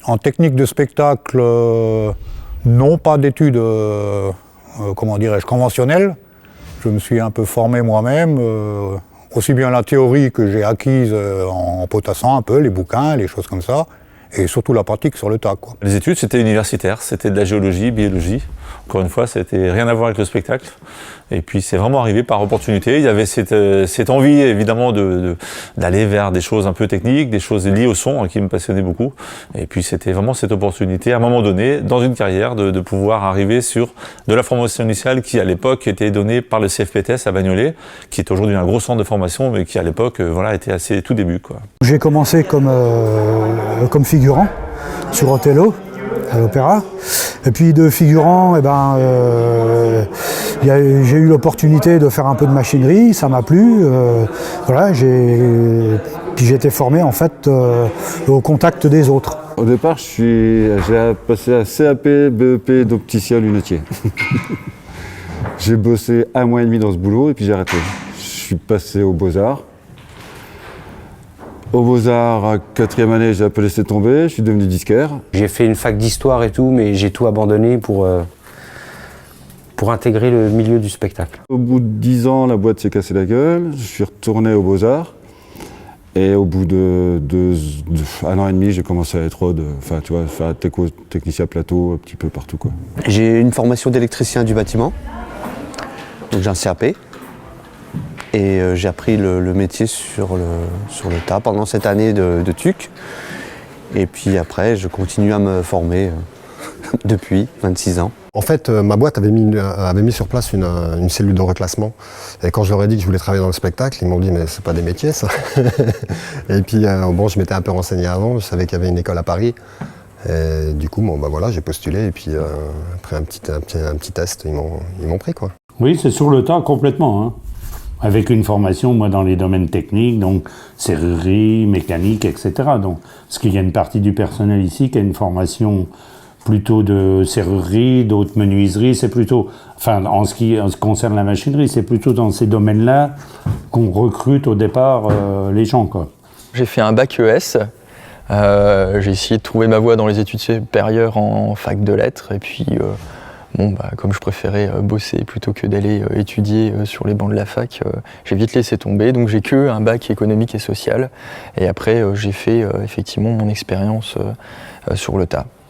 En technique de spectacle, non, pas d'études, comment dirais-je, conventionnelles. Je me suis un peu formé moi-même, aussi bien la théorie que j'ai acquise en potassant un peu les bouquins, les choses comme ça, et surtout la pratique sur le tas, quoi. Les études, c'était universitaire, c'était de la géologie, biologie. Encore une fois, c'était rien à voir avec le spectacle. Et puis c'est vraiment arrivé par opportunité. Il y avait cette envie évidemment d'aller vers des choses un peu techniques, des choses liées au son qui me passionnaient beaucoup. Et puis c'était vraiment cette opportunité à un moment donné, dans une carrière, de pouvoir arriver sur de la formation initiale qui à l'époque était donnée par le CFPTS à Bagnolet, qui est aujourd'hui un gros centre de formation, mais qui à l'époque voilà, était à ses tout débuts, quoi. J'ai commencé comme figurant sur Othello à l'opéra. Et puis de figurant, j'ai eu l'opportunité de faire un peu de machinerie, ça m'a plu. Voilà, puis j'ai été formé en fait au contact des autres. Au départ, j'ai passé à CAP, BEP d'opticien lunetier. J'ai bossé 1 mois et demi dans ce boulot et puis j'ai arrêté. Je suis passé aux Beaux-Arts. Aux Beaux-Arts, à 4e année, j'ai un peu laissé tomber, je suis devenu disquaire. J'ai fait une fac d'histoire et tout, mais j'ai tout abandonné pour intégrer le milieu du spectacle. Au bout de 10 ans, la boîte s'est cassée la gueule, je suis retourné aux Beaux-Arts. Et au bout de 1 an et demi, j'ai commencé à être faire technicien plateau un petit peu partout, quoi. J'ai une formation d'électricien du bâtiment, donc j'ai un CAP. Et j'ai appris le métier sur le tas pendant cette année de TUC. Et puis après, je continue à me former depuis 26 ans. En fait, ma boîte avait mis sur place une cellule de reclassement. Et quand je leur ai dit que je voulais travailler dans le spectacle, ils m'ont dit « mais c'est pas des métiers ça ». Et puis bon, je m'étais un peu renseigné avant, je savais qu'il y avait une école à Paris. Et du coup, voilà, j'ai postulé et puis après un petit test, ils m'ont pris, quoi. Oui, c'est sur le tas complètement, hein. Avec une formation, moi, dans les domaines techniques, donc serrurerie, mécanique, etc. Donc, parce qu'il y a une partie du personnel ici qui a une formation plutôt de serrurerie, d'autres menuiseries, c'est plutôt, enfin, en ce qui concerne la machinerie, c'est plutôt dans ces domaines-là qu'on recrute au départ les gens, quoi. J'ai fait un bac ES, j'ai essayé de trouver ma voie dans les études supérieures en fac de lettres, et puis comme je préférais bosser plutôt que d'aller étudier sur les bancs de la fac, j'ai vite laissé tomber. Donc j'ai que un bac économique et social. Et après, j'ai fait effectivement mon expérience sur le tas.